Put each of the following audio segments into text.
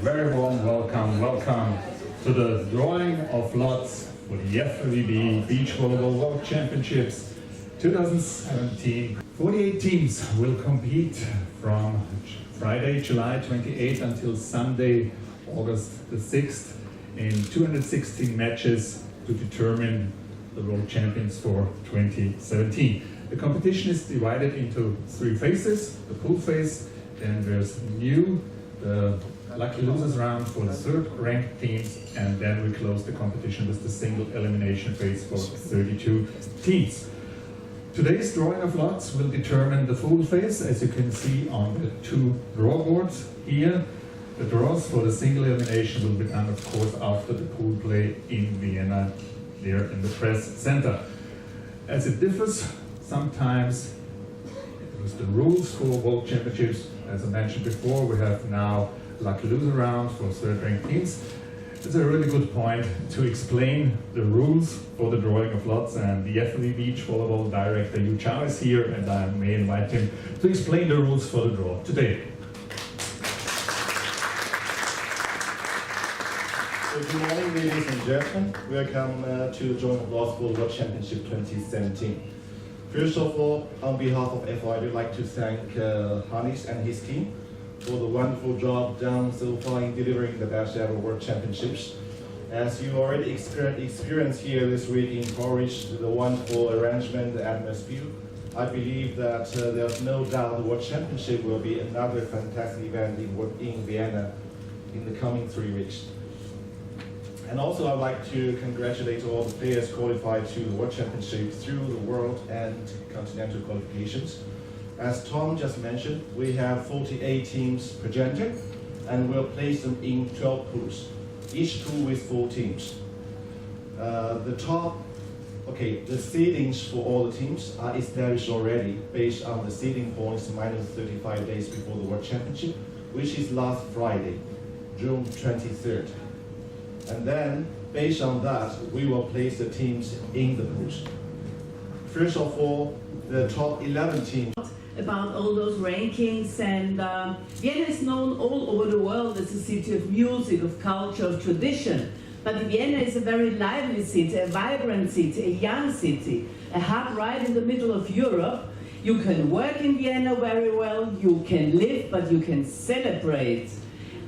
very warm welcome to the drawing of lots for the FIVB Beach Volleyball World Championships 2017. 48 teams will compete from Friday, July 28th until Sunday, August the 6th in 216 matches to determine the world champions for 2017. The competition is divided into three phases: the pool phase, then there's the lucky losers round for the third ranked teams, and then we close the competition with the single elimination phase for 32 teams. Today's drawing of lots will determine the pool phase, as you can see on the two draw boards here. The draws for the single elimination will be done, of course, after the pool play in Vienna, there in the press center. As it differs sometimes with the rules for World Championships, as I mentioned before, we have now lucky loser round for third ranked teams. It's a really good point to explain the rules for the drawing of lots, and the FIVB Beach Volleyball director Yu Chao is here, and I may invite him to explain the rules for the draw today. Good morning, ladies and gentlemen. Welcome to the drawing of lots for the World Championship 2017. First of all, on behalf of FI, I'd like to thank Hannes and his team for the wonderful job done so far in delivering the best ever World Championships. As you already experienced here this week in Poreč, the wonderful arrangement, the atmosphere, I believe that there's no doubt the World Championship will be another fantastic event in Vienna in the coming 3 weeks. And also I'd like to congratulate all the players qualified to the World Championship through the World and Continental qualifications. As Tom just mentioned, we have 48 teams presented, and we'll place them in 12 pools, each pool with 4 teams. The seedings for all the teams are established already based on the seeding points minus 35 days before the World Championship, which is last Friday, June 23rd. And then, based on that, we will place the teams in the pools. First of all, the top 11 teams. About all those rankings, and Vienna is known all over the world as a city of music, of culture, of tradition. But Vienna is a very lively city, a vibrant city, a young city, a hub right in the middle of Europe. You can work in Vienna very well, you can live, but you can celebrate.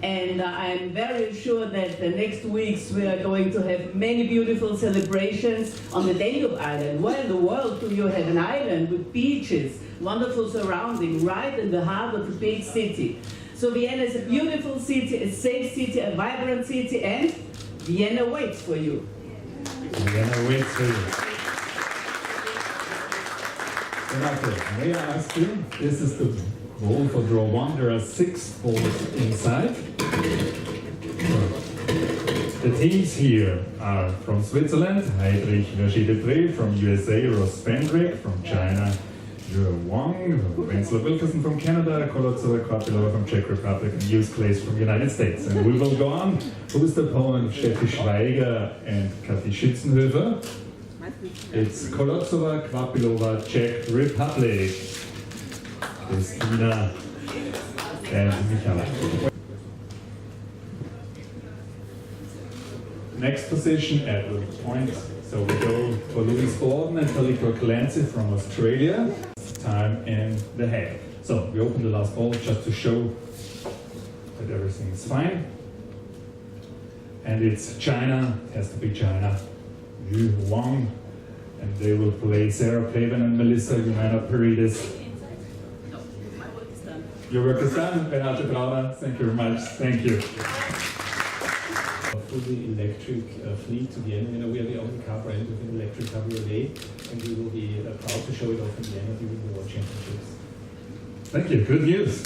And I'm very sure that the next weeks we are going to have many beautiful celebrations on the Danube Island. Where in the world do you have an island with beaches, wonderful surrounding, right in the heart of a big city? So Vienna is a beautiful city, a safe city, a vibrant city, and Vienna waits for you. Vienna waits for you. Renate, may I ask you, this is the ball for draw 1. There are 6 balls inside. The teams here are from Switzerland, Heidrich Vergé-Depré, from USA, Ross Fendrick, from China, Zhe Wang, Wenzel Wilkerson from Canada, Kolovoza Kvapilova from Czech Republic, and Hughes Clays from the United States. And we will go on. Who's the opponent of Steffi Schweiger and Kathi Schützenhöfer? It's Kolovoza Kvapilova, Czech Republic. Christina and Michaela. Next position at the point, so we go for Louise Borden and Taliko Clancy from Australia. Time in the head. So we open the last ball just to show that everything is fine. And it's China, it has to be China, Yu Wang, and they will play Sarah Paven and Melissa Jumena Paredes. Your work is done, Renate Brauner. Thank you very much. Thank you. Fully electric fleet to Vienna. You know, we are the only car brand with an electric cabriolet, and we will be proud to show it off in Vienna during the World Championships. Thank you. Good news.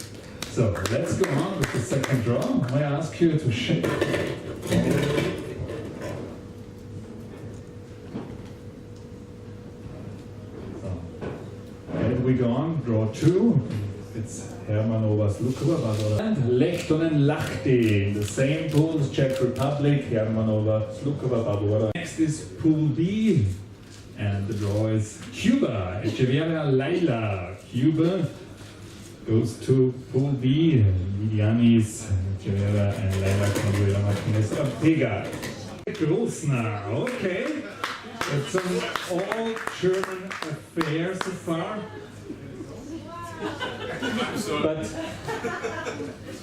So let's go on with the second draw. May I ask you to shake? So, and we go on. Draw 2. It's Hermanova Slukova and Lechtonen Lahti in the same pool, Czech Republic, Hermanova Slukova Barbora. Next is Pool B, and the draw is Cuba, Echeverria Laila, Cuba, goes to Pool B, Yanis, Gerera and Leila Conduela Martinez Ortega. Grosna, okay. It's an all-German affair so far. But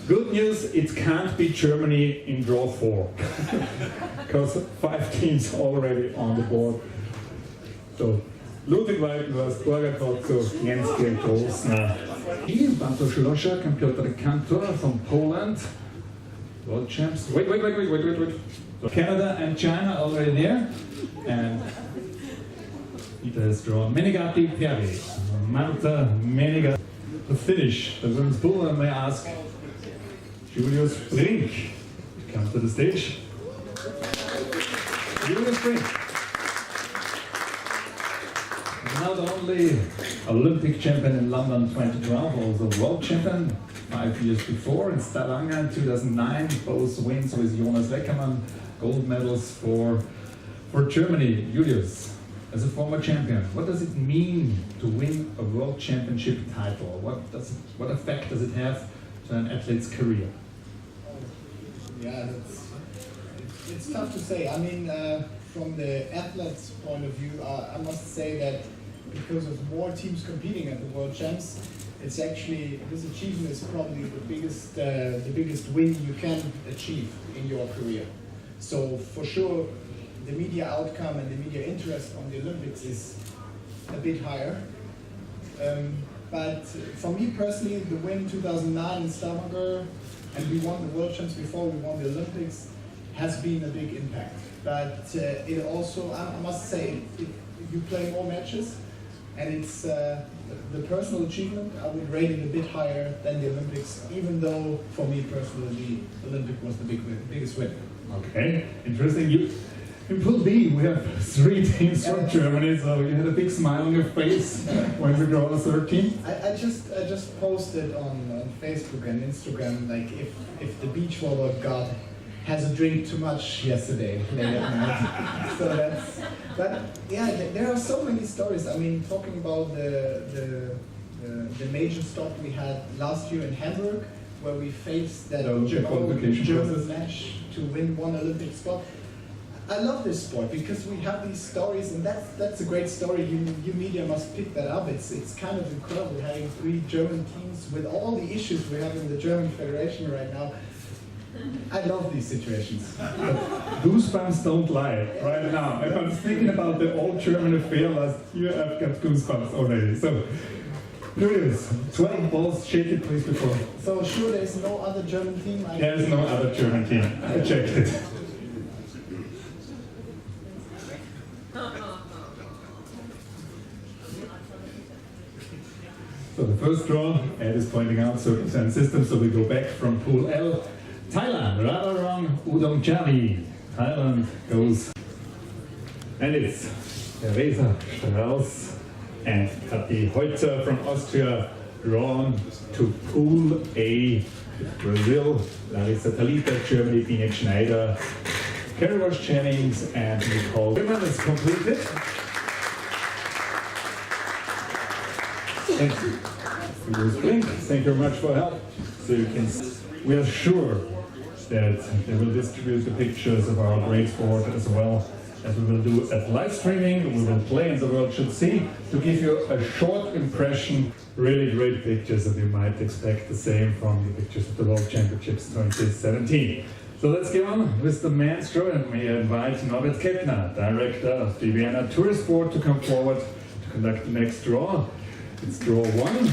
good news, it can't be Germany in draw 4. Because 5 teams already on the board. So, Ludwig Walkenhorst, Borja Kotzo, Jens-Georg Grosna. Bartosz Loszak and Piotr Kantor from Poland. World champs. Wait. So Canada and China already there. And Peter has drawn Menegatti Perry. Marta Menegatti. The finish, the women's pool, and may I ask Julius Brink to come to the stage. Julius Brink. Not only Olympic champion in London 2012, also world champion 5 years before in Stavanger in 2009, both wins with Jonas Weckermann, gold medals for Germany. Julius, as a former champion, what does it mean to win a world championship title? What effect does it have to an athlete's career? Yeah, it's tough to say. I mean, from the athlete's point of view, I must say that because of more teams competing at the World Champs, it's actually, this achievement is probably the biggest win you can achieve in your career. So for sure, the media outcome and the media interest on the Olympics is a bit higher. But for me personally, the win 2009 in Stavanger, and we won the World Champs before we won the Olympics, has been a big impact. But it also, I must say, you play more matches, and it's the personal achievement, I would rate it a bit higher than the Olympics, even though for me personally, the Olympic was the biggest win. Okay, interesting. In Pool B, we have 3 teams from Germany, so you had a big smile on your face when we draw the third team. I just posted on Facebook and Instagram, like if the beach forward god has a drink too much yesterday late at night. So but yeah, there are so many stories. I mean, talking about the major stop we had last year in Hamburg, where we faced that German match to win 1 Olympic spot. I love this sport because we have these stories, and that's a great story. You media must pick that up. It's kind of incredible having 3 German teams with all the issues we have in the German Federation right now. I love these situations. Goosebumps don't lie right now. If I'm thinking about the old German affair last year, I've got goosebumps already. So, Julius, 12 balls, shake it please before. So sure, there's no other German team? There's no other German team. I checked it. So the first draw, Ed is pointing out certain systems, so we go back from Pool L. Thailand, Radarong Udongchari. Thailand goes, and it's Teresa Strauss and Kati Heutzer from Austria, drawn to Pool A. Brazil, Larissa Talita, Germany, Binek Schneider, Carrie Walsh Jennings, and Nicole Wimmer is completed. Thank you. Thank you very much for help. So you can, we are sure that they will distribute the pictures of our great sport as well as we will do at live streaming. We will play and the world should see to give you a short impression. Really great pictures, and you might expect the same from the pictures of the World Championships 2017. So let's get on with the men's draw, and may I invite Norbert Kettner, director of the Vienna Tourist Board, to come forward to conduct the next draw. It's draw 1.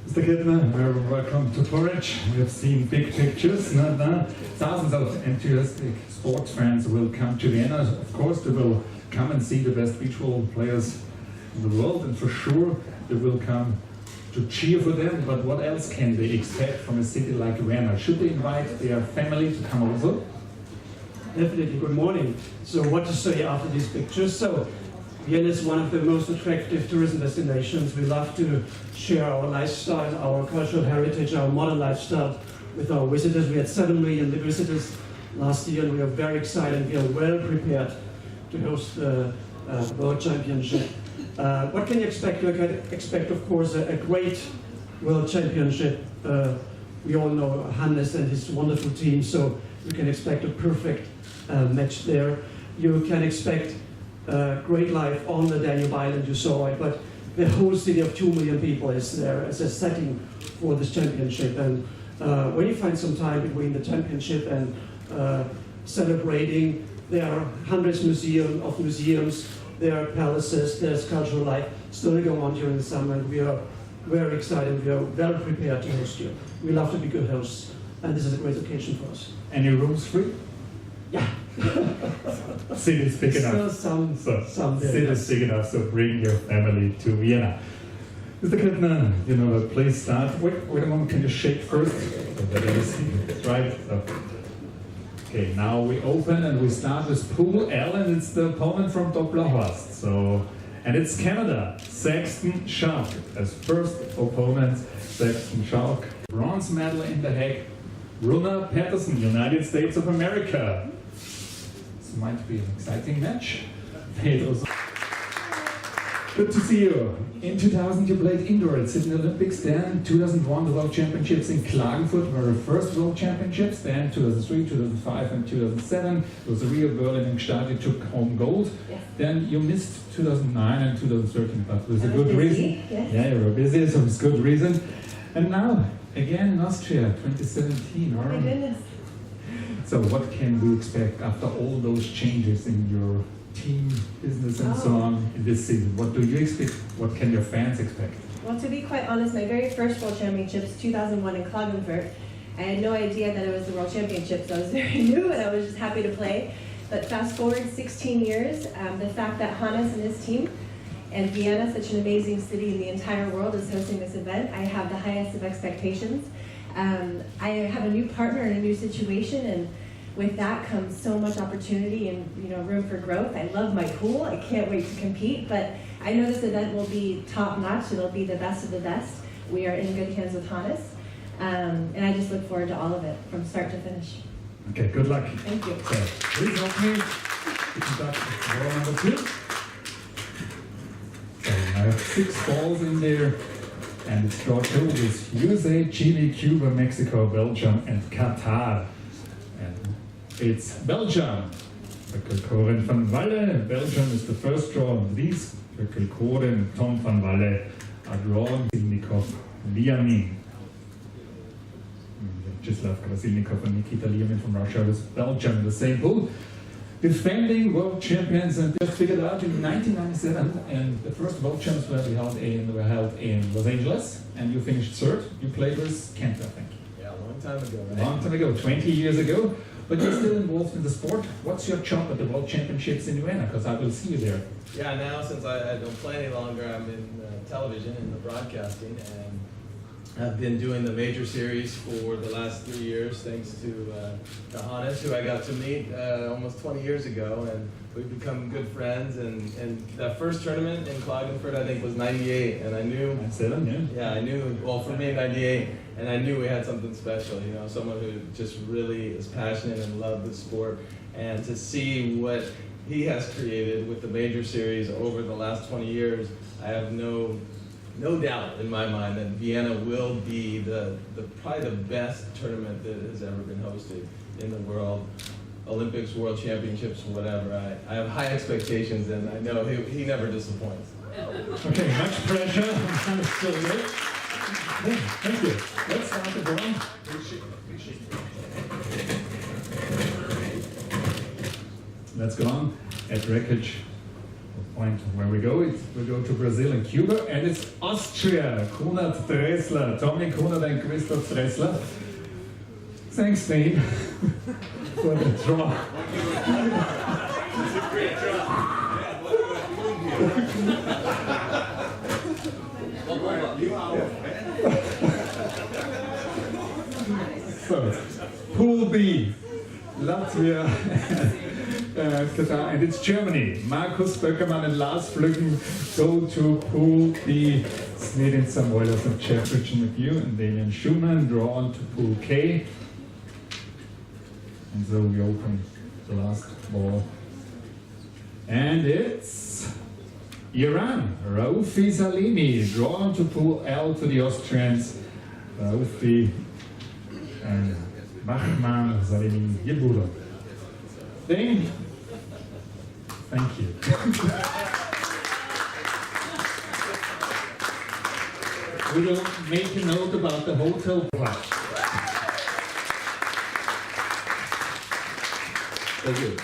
Mr. Kettner, welcome to Poreč. We have seen big pictures. Thousands of enthusiastic sports fans will come to Vienna. Of course, they will come and see the best beach volleyball players in the world, and for sure they will come to cheer for them. But what else can they expect from a city like Vienna? Should they invite their family to come also? Definitely. Good morning. So what to say after these pictures? So Vienna is one of the most attractive tourism destinations. We love to share our lifestyle, our cultural heritage, our modern lifestyle with our visitors. We had 7 million visitors last year, and we are very excited. We are well prepared to host the World Championship What can you expect? You can expect, of course, a great World Championship. We all know Hannes and his wonderful team, so you can expect a perfect match there. You can expect great life on the Danube Island, you saw it, but the whole city of 2 million people is there as a setting for this championship. And when you find some time between the championship and celebrating, there are hundreds of museums, there are palaces, there's cultural life still go on during the summer, and we are very excited, we are well prepared to host you. We love to be good hosts, and this is a great occasion for us. Any rooms free? Yeah. City is big enough. Some City is big enough, so bring your family to Vienna. Mr. Klippner, you know, please start. Wait a moment, can you shake first? Right. Okay, now we open and we start with Pool L, and it's the opponent from Dopplerhorst. So, and it's Canada, Sexton Schalk as first opponent. Sexton Schalk, bronze medal in the heck. Runa Patterson, United States of America. This might be an exciting match. Good to see you. In 2000 you played indoor at Sydney Olympics, then 2001 the World Championships in Klagenfurt were the first World Championships, then 2003, 2005 and 2007 it was a Rio, Berlin and Gstaad, you took home gold. Yes. Then you missed 2009 and 2013, but with a good reason. Yes. Yeah, you were busy, so it's good reason. And now, again in Austria, 2017. Oh my goodness. So what can we expect after all those changes in your team business and so on in this season? What do you expect? What can your fans expect? Well, to be quite honest, my very first World Championships, 2001 in Klagenfurt, I had no idea that it was the World Championships. I was very new and I was just happy to play. But fast forward 16 years, the fact that Hannes and his team and Vienna, such an amazing city in the entire world, is hosting this event, I have the highest of expectations. I have a new partner and a new situation, and with that comes so much opportunity and room for growth. I love my pool. I can't wait to compete, but I know this event will be top notch. It'll be the best of the best. We are in good hands with Hannes, and I just look forward to all of it from start to finish. Okay, good luck. Thank you. So, please help me to conduct ball number 2. So I have 6 balls in there, and it's draw 2 with USA, Chile, Cuba, Mexico, Belgium, and Qatar. It's Belgium. Corin van Walle. Belgium is the first draw of these. Corin and Tom van Walle are drawn. Krasilnikov, Liamin. Czeslaw Krasilnikov and Nikita Liamin from Russia with Belgium in the same pool. Defending world champions, and just figured out in 1997, and the first world champs were held in Los Angeles, and you finished 3rd. You played with Kent, I think. Yeah, a long time ago. Right? A long time ago, 20 years ago. But you're still involved in the sport. What's your job at the World Championships in Vienna? Because I will see you there. Yeah, now since I don't play any longer, I'm in television, in the broadcasting, and I've been doing the major series for the last 3 years, thanks to Hannes, who I got to meet almost 20 years ago, and we've become good friends. And that first tournament in Klagenfurt, I think, was '98, and I knew. 97, yeah. Yeah, I knew. Well, for me, '98. And I knew we had something special, someone who just really is passionate and loved the sport. And to see what he has created with the major series over the last 20 years, I have no doubt in my mind that Vienna will be probably the best tournament that has ever been hosted in the world. Olympics, World Championships, whatever. I have high expectations, and I know he never disappoints. Okay, much pressure. I'm still good. Yeah, thank you. Let's start the drawing. Let's go on at wreckage point where we go. We go to Brazil and Cuba, and it's Austria. Kunert Dressler, Tommy Kunert and Christoph Dressler. Thanks, Dane, for the draw. It's a great draw. So, Pool B, Latvia, Qatar, and it's Germany. Markus Böckermann and Lars Flüggen go to Pool B. Snedin Samoilas and Jeff Richard McHugh and Damian Schumann draw on to Pool K. And so we open the last ball. And it's Iran, Raufi Salimi, drawn to Pool L to the Austrians, Raufi and Mahman Salimi Yebuda. Thank you. We will make a note about the hotel. Thank you.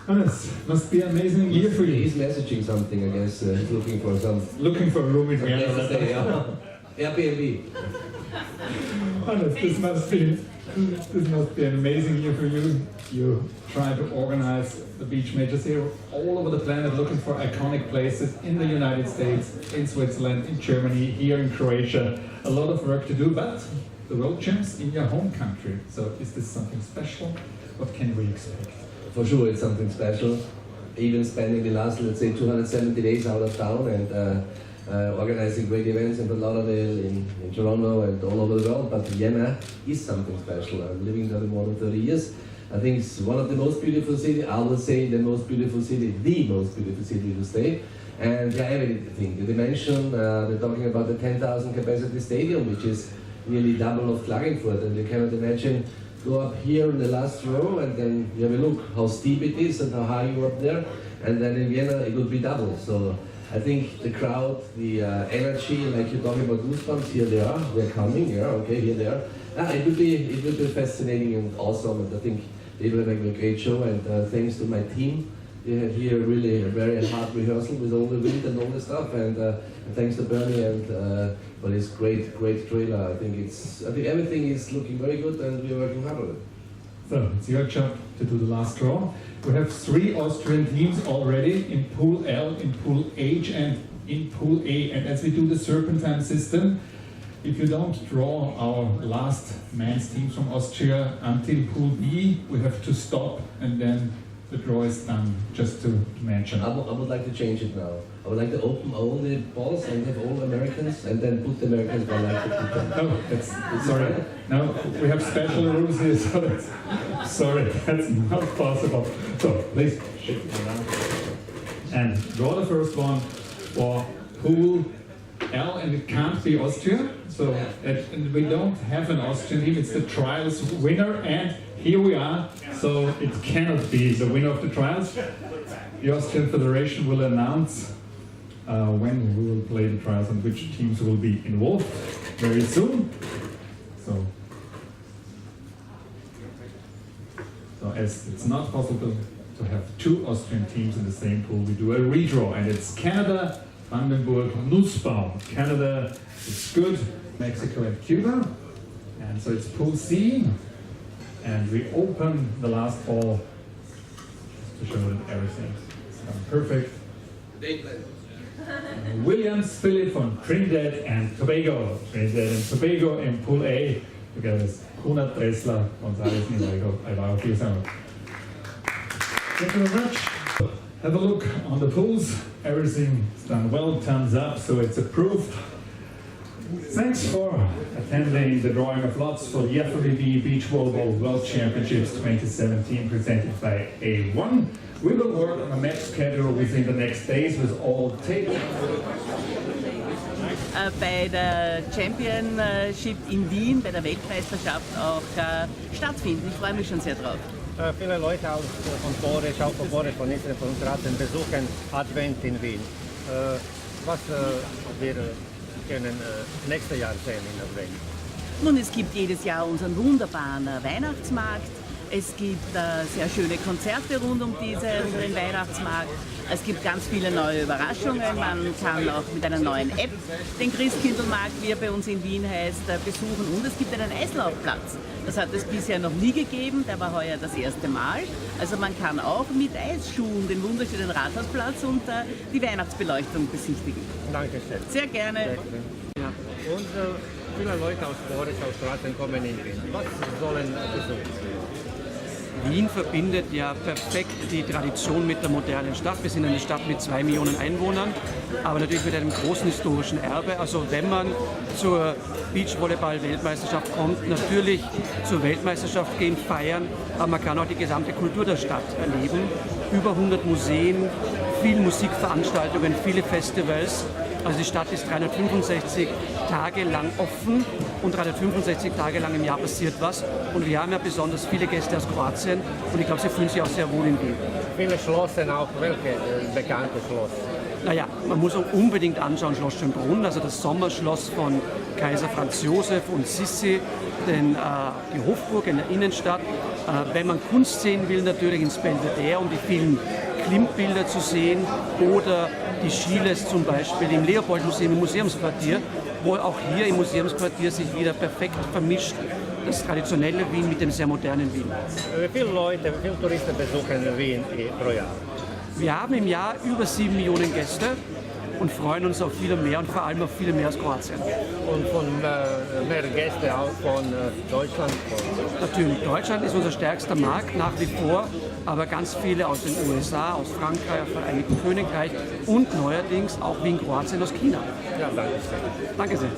Hannes, must be an amazing year for you. He's messaging something, I guess. He's looking for some. Looking for a room in Vienna. Airbnb. Hannes, this must be an amazing year for you. You try to organize the beach majors here all over the planet, looking for iconic places in the United States, in Switzerland, in Germany, here in Croatia. A lot of work to do, but the world champs in your home country. So is this something special? What can we expect? For sure, it's something special. Even spending the last, let's say, 270 days out of town and organizing great events in Fort Lauderdale, in Toronto, and all over the world. But Vienna is something special. I'm living there more than 30 years. I think it's one of the most beautiful cities. I would say the most beautiful city to stay. And yeah, everything. The dimension, they're talking about the 10,000 capacity stadium, which is nearly double of Klagenfurt. And you cannot imagine go up here in the last row and then you have a look how steep it is and how high you are up there. And then in Vienna it would be double. So I think the crowd, the energy, like you're talking about goosebumps, here they are, they're coming, yeah, okay, here they are. It would be fascinating and awesome, and I think they will make a great show, and thanks to my team. They had here really a very hard rehearsal with all the wind and all the stuff, and thanks to Bernie and for this great trailer. I think everything is looking very good, and we're working hard on it. So it's your job to do the last draw. We have 3 Austrian teams already in Pool L, in Pool H, and in Pool A. And as we do the serpentine system, if you don't draw our last men's teams from Austria until Pool B, we have to stop, and then the draw is done, just to mention. I would like to change it now. I would like to open all the balls and have all Americans, and then put the Americans by like the people. No, that's sorry. No, we have special rules here, so that's not possible. So please shift it around and draw the first one for Pool L, and it can't be Austria. So and we don't have an Austrian team. It's the trials winner, and here we are. So it cannot be the winner of the trials. The Austrian Federation will announce when we will play the trials and which teams will be involved very soon. So as it's not possible to have 2 Austrian teams in the same pool, we do a redraw, and it's Canada, Vandenberg, Nussbaum. Canada is good, Mexico and Cuba. And so it's Pool C, and we open the last ball to show that everything is done perfect. Williams Philip from Trinidad and Tobago. Trinidad and Tobago in Pool A, together with Kuna Tresla, Gonzalez Nivego, Ibarra Piesano. Thank you very much. Have a look on the pools. Everything is done well, thumbs up, so it's approved. Thanks for attending the drawing of lots for the FIVB Beach Volleyball World Championships 2017 presented by A1. We will work on a match schedule within the next days with all taken. Bei der Championship in Wien, bei der Weltmeisterschaft auch stattfinden. Ich freue mich schon sehr drauf. Viele Leute auch von Poreč, auch von Poreč, von uns Raten besuchen Advent in Wien. Was wir können nächstes Jahr sehen in Advent? Nun, es gibt jedes Jahr unseren wunderbaren Weihnachtsmarkt. Es gibt sehr schöne Konzerte rund um unseren Weihnachtsmarkt. Es gibt ganz viele neue Überraschungen. Man kann auch mit einer neuen App den Christkindlmarkt, wie er bei uns in Wien heißt, besuchen. Und es gibt einen Eislaufplatz. Das hat es bisher noch nie gegeben. Der war heuer das erste Mal. Also man kann auch mit Eisschuhen den wunderschönen Rathausplatz und die Weihnachtsbeleuchtung besichtigen. Dankeschön. Sehr gerne. Ja. Und viele Leute aus Poreč, aus Straßen kommen in Wien. Was sollen besuchen? Wien verbindet ja perfekt die Tradition mit der modernen Stadt. Wir sind eine Stadt mit 2 Millionen Einwohnern, aber natürlich mit einem großen historischen Erbe. Also wenn man zur Beachvolleyball-Weltmeisterschaft kommt, natürlich zur Weltmeisterschaft gehen, feiern, aber man kann auch die gesamte Kultur der Stadt erleben. Über 100 Museen, viele Musikveranstaltungen, viele Festivals. Also die Stadt ist 365 Tage lang offen und 365 Tage lang im Jahr passiert was. Und wir haben ja besonders viele Gäste aus Kroatien und ich glaube, sie fühlen sich auch sehr wohl in Wien. Viele Schlösser auch, welche bekannte Schloss? Naja, man muss auch unbedingt anschauen Schloss Schönbrunn, also das Sommerschloss von Kaiser Franz Josef und Sissi, die Hofburg in der Innenstadt. Wenn man Kunst sehen will, natürlich ins Belvedere, um die vielen Klimtbilder zu sehen, oder die Schiles zum Beispiel im Leopold-Museum im Museumsquartier, wo auch hier im Museumsquartier sich wieder perfekt vermischt das traditionelle Wien mit dem sehr modernen Wien. Wie viele Leute, wie viele Touristen besuchen Wien pro Jahr? Wir haben im Jahr über 7 Millionen Gäste und freuen uns auf viele mehr und vor allem auf viele mehr aus Kroatien. Und von mehr Gäste auch von Deutschland? Natürlich, Deutschland ist unser stärkster Markt nach wie vor, aber ganz viele aus den USA, aus Frankreich, aus dem Vereinigten Königreich und neuerdings auch wie in Kroatien aus China. Ja, danke sehr. Danke sehr.